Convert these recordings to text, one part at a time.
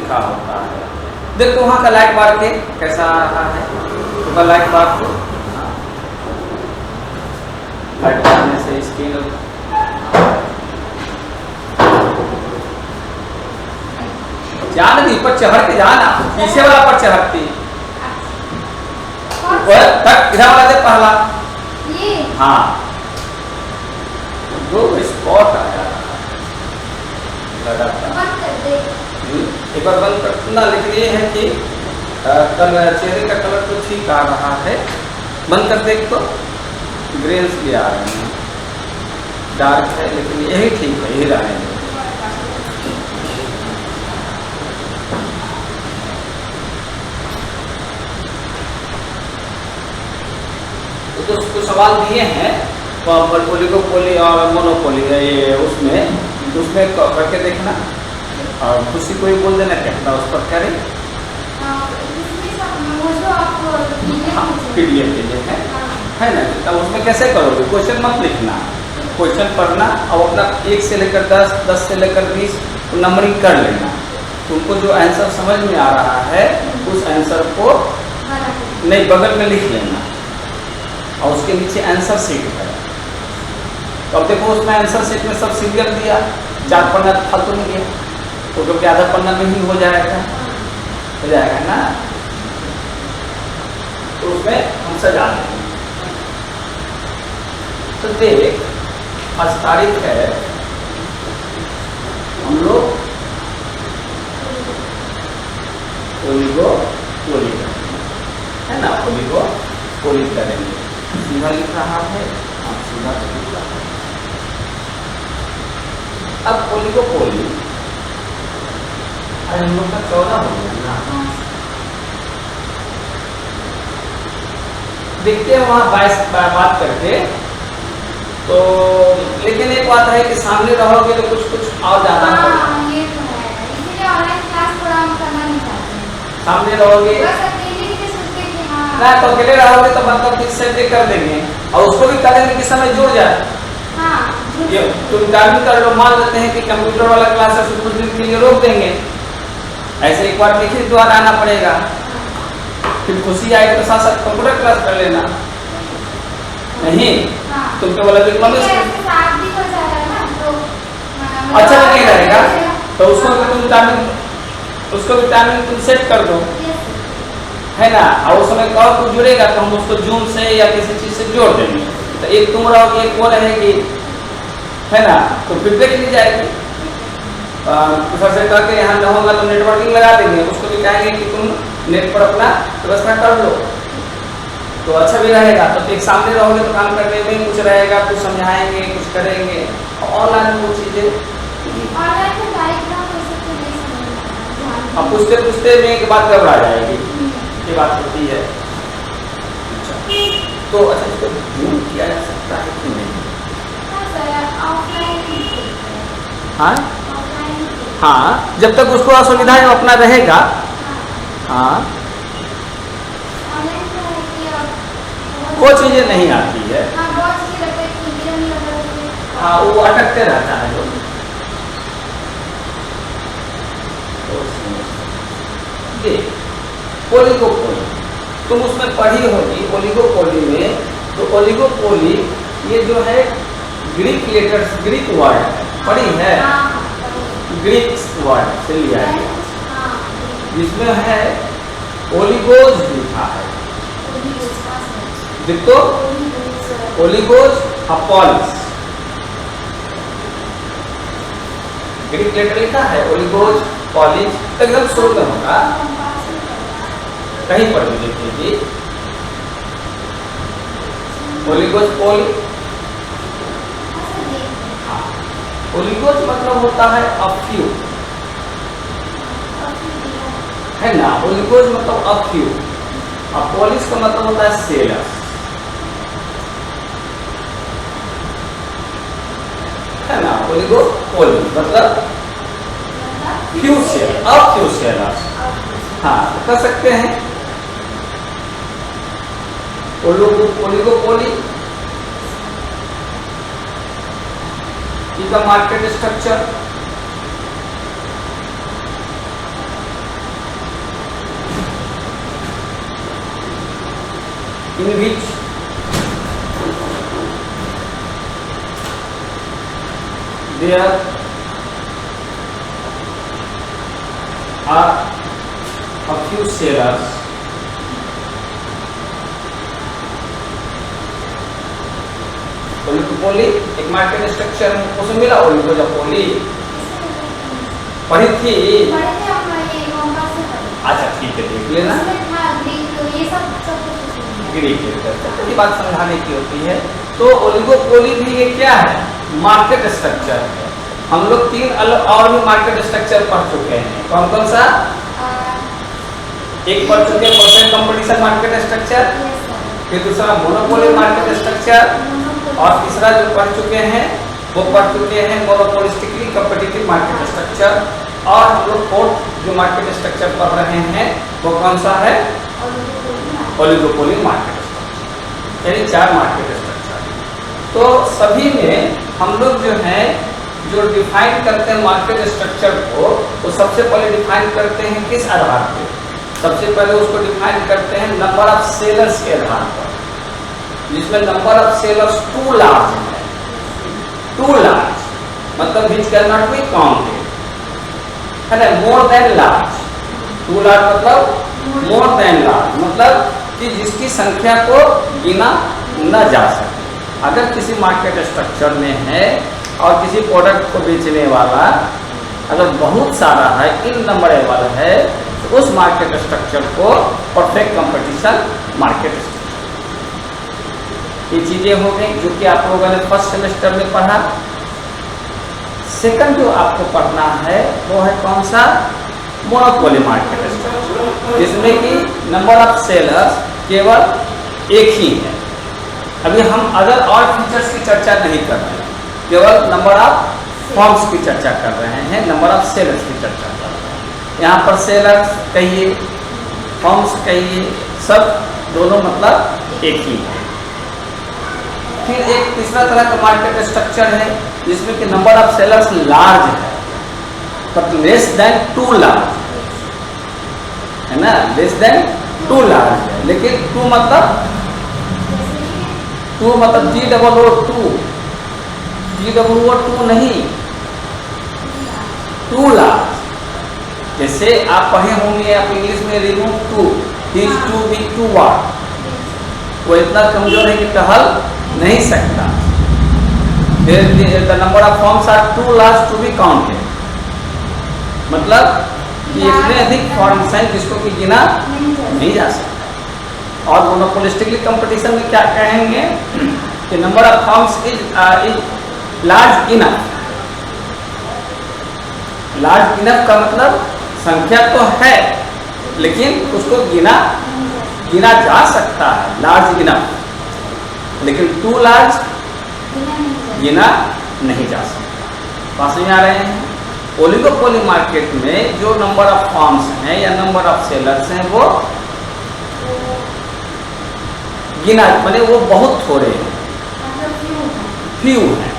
लिखा होता है। देखो वहाँ का लाइट बार के कैसा आ रहा है, तो लाइट बार को लाइट बार से स्क्रीन जान दी ऊपर चढ़ के जाना, पीछे वाला पर चढ़ती इधर वाला दे पहला ये, हाँ दो स्पॉट आया एक बार बंद करना। लेकिन ये है कि चेहरे का कलर तो ठीक आ रहा है, बंद कर देख तो ग्रेन्स भी आ रहे हैं, डार्क है लेकिन यही ठीक है, यही रहेंगे। तो कुछ सवाल दिए हैं ओलिगोपोली और मोनोपोली ये उसमें करके देखना और किसी को ही बोल देना क्या उस पर करें। पीडीएफ के लिए है ना, तब उसमें कैसे करोगे, क्वेश्चन मत लिखना, क्वेश्चन पढ़ना और अपना 1 से लेकर 10, 10 से लेकर 20 नंबरिंग कर लेना। तुमको जो आंसर समझ में आ रहा है उस आंसर को नहीं बगल में लिख लेना और उसके नीचे आंसर शीट है। तो अब देखो उसमें आंसर शीट में सब सीरियल दिया, 4 पन्ना फालतू नहीं गया, तो क्योंकि आधा पन्ना में ही हो जाएगा ना, तो उसमें हम सजा देंगे। तो देख आज तारीख है, हम लोग ओलिगोपोली है ना, ओलिगोपोली करेंगे। सीधा लिख रहा है, आप सीधा लिख रहा है। अब ओलिगोपोली हम लोग का 14 हो गया ना, देखते हैं वहाँ 22 बात करके। तो लेकिन एक बात है कि सामने रहोगे तो कुछ और ज्यादा ये तो है, इसीलिए ऑनलाइन क्लास थोड़ा हम करना नहीं चाहते। सामने रहोगे ना तो अकेले रहोगे तो मतलब फिक्स सेट कर देंगे और उसको भी करेंगे कि समय जुड़ जाए। ये तुम टाइमिंग कर लो, मान लेते हैं कि कंप्यूटर वाला क्लास है कुछ दिन के लिए रोक देंगे, ऐसे एक बार लिखित द्वारा आना पड़ेगा, फिर खुशी आए तो साथ साथ कंप्यूटर क्लास कर लेना। नहीं तुम तो बोला अच्छा नहीं रहेगा तो उसको भी टाइमिंग तुम सेट कर दो, है ना, और उस समय कहो कुछ जुड़ेगा तो हम उसको जूम से या किसी चीज से जोड़ देंगे। तो एक तुम रहोगे एक वो रहेगी, है ना, तो फिर देख ली जाएगी। सर से कह के यहाँ न होगा तो नेटवर्किंग लगा देंगे, उसको भी कहेंगे कि तुम नेट पर अपना व्यवस्था कर लो तो अच्छा भी रहेगा। तो एक सामने रहोगे तो काम करने में कुछ रहेगा, कुछ समझाएंगे, कुछ करेंगे। ऑनलाइन वो चीजें अब पूछते में एक बात घबरा जाएगी, ये बात होती है। तो अच्छा इसको जूम किया जा सकता है कि नहीं? हाँ जब तक उसको असुविधा अपना रहेगा। हाँ वो चीजें नहीं आती है, हाँ वो अटकते रहता है लोग। ओलिगोपोली तुम उसमें पढ़ी होगी ओलिगोपोली में। तो ओलिगोपोली ये जो है ग्रीक लेटर्स, ग्रीक वर्ड पढ़ी है, ग्रीक वर्ड से लिया है, जिसमें है ओलिगोज लिखा है। देखो ओलिगोज अपोलिस ग्रीक लेटर लिखा है, ओलिगोज पॉलिस एकदम शुरू में होगा, कहीं पर भी देखिए ओलिगोज पोली। हाँ ओलिगोज मतलब होता है अफ्यू, है ना, ओलिगोज मतलब अफ्यू, और पॉलिस का मतलब होता है सेलस, है ना। ओलिगोपोली मतलब फ्यू सेल, अफ्यू सेलस, हाँ कर सकते हैं। ओलिगोपोली का market structure in which there are a few sellers oligopoly एक मार्केट स्ट्रक्चर उसमें मिला ओलिगोपोली पढ़ी थी। पढ़े थे हम ये नवंबर से पढ़े। अच्छा ठीक है देख लेना। उसमें था ग्रीक ये सब कुछ ग्रीक ये बात समझाने की होती है। तो ओलिगोपोली भी ये क्या है? मार्केट स्ट्रक्चर है। हम लोग 3 अलग और भी मार्केट स्ट्रक्चर पढ़ चुके हैं। कौन कौन सा? एक पढ़ चुके हैं परफेक्ट कंपटीशन मार्केट स्ट्रक्चर, फिर दूसरा मोनोपोली मार्केट स्ट्रक्चर, और तीसरा जो पढ़ चुके हैं वो पढ़ चुके हैं मोनोपोलिस्टिकली कॉम्पिटिटिव मार्केट स्ट्रक्चर। और हम लोग फोर्थ जो मार्केट स्ट्रक्चर पढ़ रहे हैं वो कौन सा है? Oligopoly market structure. यानी 4 मार्केट स्ट्रक्चर। तो सभी में हम लोग जो है जो डिफाइन करते हैं मार्केट स्ट्रक्चर को, वो सबसे पहले डिफाइन करते हैं किस आधार पे? सबसे पहले उसको डिफाइन करते हैं नंबर ऑफ सेलर्स के आधार पर, जिसमें number of sellers too large है। टू लार्ज मतलब which can not be counted, है ना? More than large. Too large मतलब मोर देन लार्ज, मतलब कि जिसकी संख्या को गिना न जा सके। अगर किसी मार्केट स्ट्रक्चर में है और किसी प्रोडक्ट को बेचने वाला अगर बहुत सारा है, इन नंबरेबल है, तो उस मार्केट स्ट्रक्चर को परफेक्ट कंपटीशन मार्केट स्ट्रक्चर। ये चीजें हो गई जो कि आप लोगों ने फर्स्ट सेमेस्टर में पढ़ा। सेकंड जो आपको पढ़ना है वो है कौन सा? मोनोपोली मार्केट स्ट्रक्चर, जिसमें कि नंबर ऑफ सेलर्स केवल एक ही है। अभी हम अदर और फीचर्स की चर्चा नहीं कर रहे हैं, केवल नंबर ऑफ फॉर्म्स की चर्चा कर रहे हैं, नंबर ऑफ सेलर्स की चर्चा कर रहे हैं। यहाँ पर सेलर्स कहिए, फॉर्म्स कहिए, सब दोनों मतलब एक ही है। फिर एक तीसरा तरह का मार्केट स्ट्रक्चर है जिसमें कि नंबर ऑफ सेलर्स लार्ज है बट लेस देन 2 लार्ज, है ना? लेस देन 2 लार्ज है, लेकिन 2 मतलब TOO2 नहीं, 2 लार्ज। जैसे आप पढ़े होंगे आप इंग्लिश में रिमूव 2, हिज टू बी 2 वाट, वो इतना कमजोर है कि टहल नहीं सकता। The number of forms are too large to be counted, मतलब कि इतने अधिक फॉर्म्स हैं जिसको कि गिना नहीं जा सकता। और मोनोपोलिस्टिकली कंपटीशन में क्या कहेंगे कि number of forms is large enough. Large enough का मतलब संख्या तो है लेकिन उसको गिना जा सकता है, लार्ज इनफ, लेकिन 2 लार्ज गिना नहीं जा सकता। बात समझ आ रहे हैं? ओलिगोपोली मार्केट में जो नंबर ऑफ फॉर्म्स हैं या नंबर ऑफ सेलर्स हैं वो गिना माने वो बहुत थोड़े हैं, फ्यू हैं,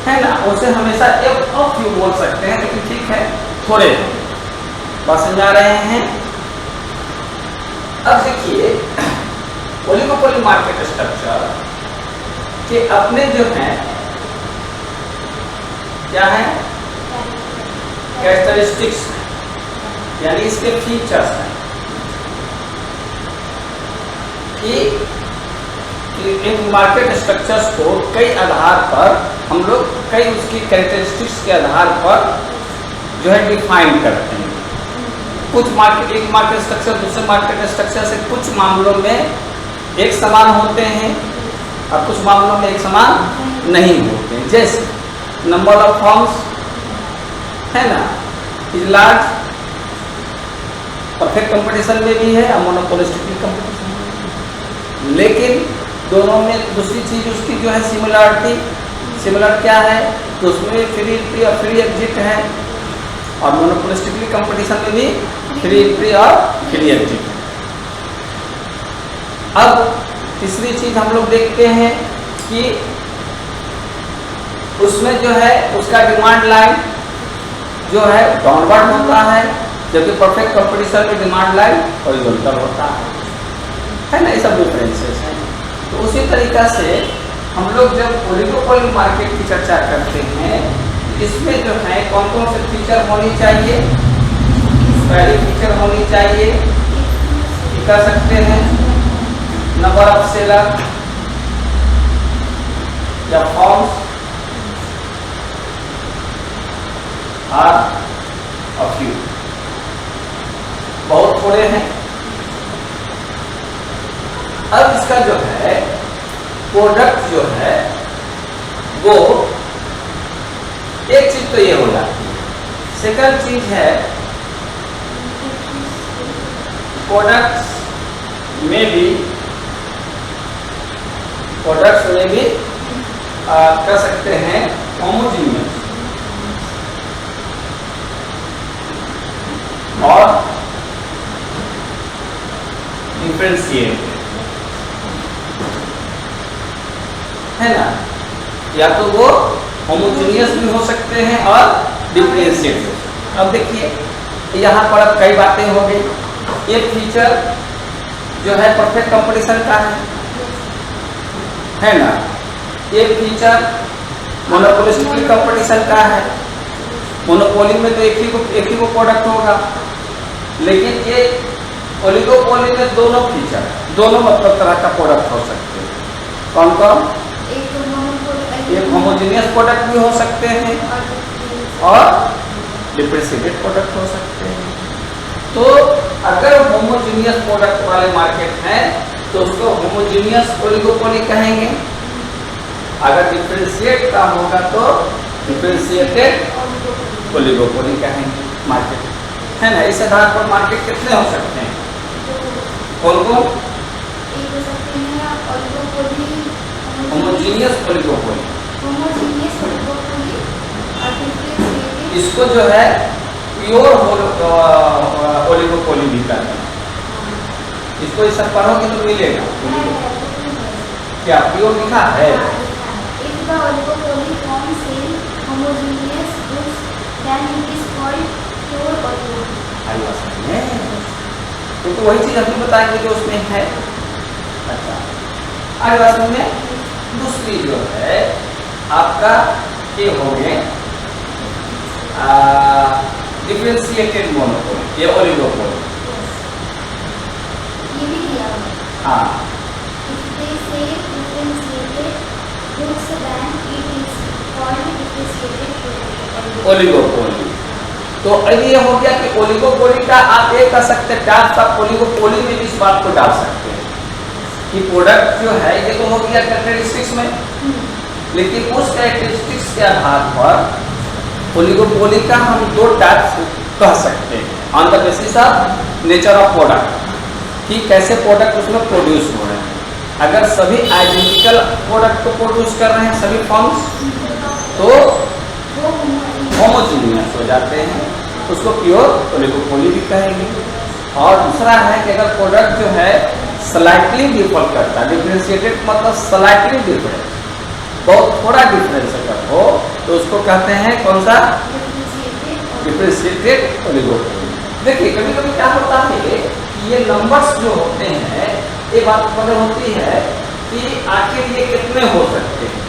है ना? उसे हमेशा फ्यू बोल सकते हैं, लेकिन ठीक है थोड़े हैं। बात समझ आ रहे हैं? अब देखिए ओलिगोपोली मार्केट स्ट्रक्चर के अपने जो हैं क्या है? कैरेक्टरिस्टिक्स, यानी इसके फीचर्स हैं कि इन मार्केट स्ट्रक्चर्स को कई आधार पर हम लोग कई उसकी कैरेक्टरिस्टिक्स के आधार पर जो है डिफाइन करते हैं। कुछ एक मार्केट स्ट्रक्चर दूसरे मार्केट स्ट्रक्चर से कुछ मामलों में एक समान होते हैं और कुछ मामलों में एक समान नहीं होते हैं। जैसे नंबर ऑफ फॉर्म्स है ना, इज लार्ज, परफेक्ट कंपटीशन में भी है और मोनोपोलिस्टिक कंपटीशन में भी। लेकिन दोनों में दूसरी चीज उसकी जो है सिमिलरिटी, सिमिलर क्या है? तो उसमें फ्री एंट्री और फ्री एग्जिट है, और मोनोपोलिस्टिकली कंपटीशन में भी फ्री एंट्री और फ्री एग्जिट। अब तीसरी चीज हम लोग देखते हैं कि उसमें जो है उसका डिमांड लाइन जो है डाउनवर्ड होता है, जबकि परफेक्ट कंपटीशन में डिमांड लाइन हॉरिजॉन्टल होता है। है ना, ये सब डिफरेंसेस हैं। तो उसी तरीका से हम लोग जब ओलिगोपोली मार्केट की चर्चा करते हैं, इसमें जो है कौन कौन से फीचर होनी चाहिए। पहली फीचर होनी चाहिए कि कर सकते हैं नंबर ऑफ सेलर या फॉर्म्स आर अ फ्यू, बहुत थोड़े हैं। अब इसका जो है प्रोडक्ट जो है वो एक चीज तो ये हो जाती है। सेकंड चीज है प्रोडक्ट्स में भी कर सकते हैं होमोजीनियस और डिफरेंशिएट, है ना। या तो वो होमोजीनियस भी हो सकते हैं और डिफरेंशिएट। अब देखिए यहाँ पर अब कई बातें हो गई। एक फीचर जो है परफेक्ट कंपटीशन का है ना। एक फीचर मोनोपोलिस्टिक कंपटीशन का है। मोनोपोली में तो एक ही को प्रोडक्ट होगा, लेकिन ये ओलिगोपोली में दोनों फीचर, दोनों मतलब तरह का प्रोडक्ट हो सकते हैं। कौन कौन? एक होमोजीनियस प्रोडक्ट भी हो सकते हैं और डिफरेंशिएटेड प्रोडक्ट हो सकते हैं। तो अगर होमोजीनियस प्रोडक्ट वाले मार्केट हैं तो उसको होमोजीनियस ओलिगोपोली कहेंगे। अगर डिफरेंशिएट का होगा तो डिफरेंशिएटेड ओलिगोपोली कहेंगे मार्केट, है ना। इस आधार पर मार्केट कितने हो सकते हैं? कौन कौन? होमोजीनियस ओलिगोपोली, इसको जो है प्योर ओलिगोपोली भी कहते हैं। इसको इस सब पढ़ोगे तो मिलेगा। क्या प्योर लिखा है? तो वही चीज हम बताएंगे जो उसमें है। अच्छा, आगे बात में दूसरी जो है आपका ये हो गए डिफरेंशिएटेड मोनोपोली, ये ओलिगोपोली। हाँ, ओलिगोपोली। तो ये हो गया कि ओलिगोपोली का आप ये कर सकते हैं, डाल आप ओलिगोपोली में इस बात को डाल सकते हैं कि प्रोडक्ट जो है ये तो हो गया कैरेक्टरिस्टिक्स में, लेकिन उस कैरेक्टरिस्टिक्स के आधार पर ओलिगोपोली का हम दो टाइप्स कह सकते हैं on the basis of nature of product, कि कैसे प्रोडक्ट उसमें प्रोड्यूस हो रहे हैं। अगर सभी आइडेंटिकल प्रोडक्ट को प्रोड्यूस कर रहे हैं सभी फॉर्म्स, तो होमोजीनियस हो जाते हैं, उसको प्योर ओलिगोपोली भी कहेंगे। और दूसरा है कि अगर प्रोडक्ट जो है स्लाइटली डिफर करता है, डिफरेंशिएटेड मतलब स्लाइटली डिफरेंस, बहुत थोड़ा डिफरेंस अगर हो तो उसको कहते हैं कौन सा? Differentiated oligopoly. देखिए कभी कभी क्या होता है कि ये नंबर्स जो होते हैं, ये बात पता होती है कि आखिर ये कितने हो सकते हैं,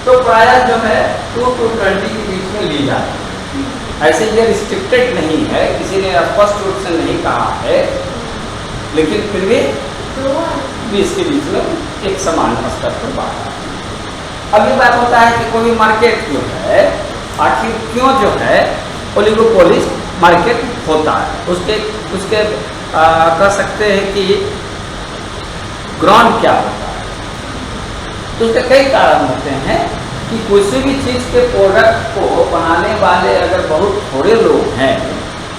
तो प्रायः जो है 2 to 20 के बीच में ली जाती है। ऐसे ये रिस्ट्रिक्टेड नहीं है, किसी ने स्पष्ट रूप से नहीं कहा है, लेकिन फिर भी 20 के बीच में एक समान स्तर पर बात है। अब ये बात होता है कि कोई मार्केट जो है आखिर क्यों जो है ओलिगोपोली मार्केट होता है, उसके कह सकते हैं कि ग्राउंड क्या होता है। तो उसके कई कारण होते हैं कि किसी भी चीज़ के प्रोडक्ट को बनाने वाले अगर बहुत थोड़े लोग हैं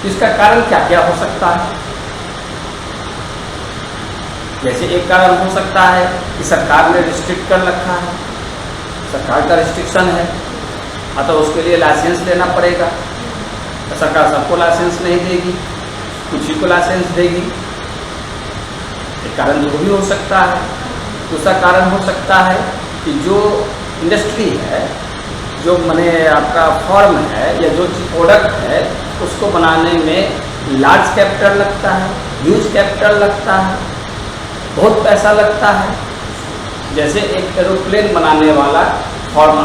तो इसका कारण क्या क्या हो सकता है। जैसे एक कारण हो सकता है कि सरकार ने रिस्ट्रिक्ट कर रखा है, सरकार का रिस्ट्रिक्शन है, अतः उसके लिए लाइसेंस लेना पड़ेगा। तो सरकार सबको लाइसेंस नहीं देगी, कुछ ही को लाइसेंस देगी, एक कारण जो भी हो सकता है। दूसरा कारण हो सकता है कि जो इंडस्ट्री है, जो माने आपका फॉर्म है या जो प्रोडक्ट है, उसको बनाने में लार्ज कैपिटल लगता है, ह्यूज कैपिटल लगता है, बहुत पैसा लगता है। जैसे एक एरोप्लेन बनाने वाला फॉर्म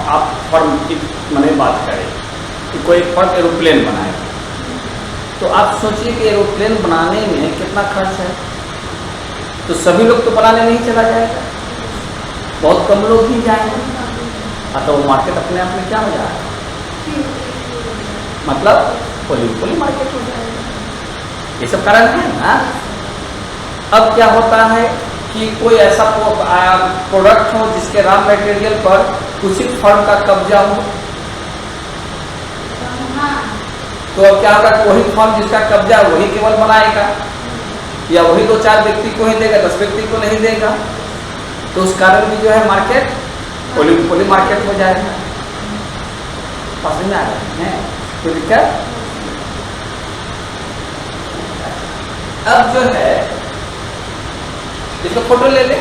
आप फॉर्म की मैंने बात करें कि कोई फॉर्म एरोप्लेन बनाए, तो आप सोचिए कि एरोप्लेन बनाने में कितना खर्च है। तो सभी लोग तो बनाने नहीं चला जाएगा, बहुत कम लोग ही जाएंगे, तो वो मार्केट अपने आप में क्या हो जाएगा, मतलब पोली मार्केट हो जाएगा। ये सब कारण है ना। अब क्या होता है कि कोई ऐसा प्रोडक्ट हो जिसके रॉ मटेरियल पर उचित फर्म का कब्जा हो, तो अब क्या होगा, वही फर्म जिसका कब्जा वही केवल बनाएगा, या वही 2-4 व्यक्ति को ही देगा, 10 व्यक्ति को नहीं देगा। तो उस कारण भी जो है मार्केट पोली मार्केट हो जाएगा। समझ में आ रहा है कोई दिक्कत। अब जो है इसको फोटो ले ले।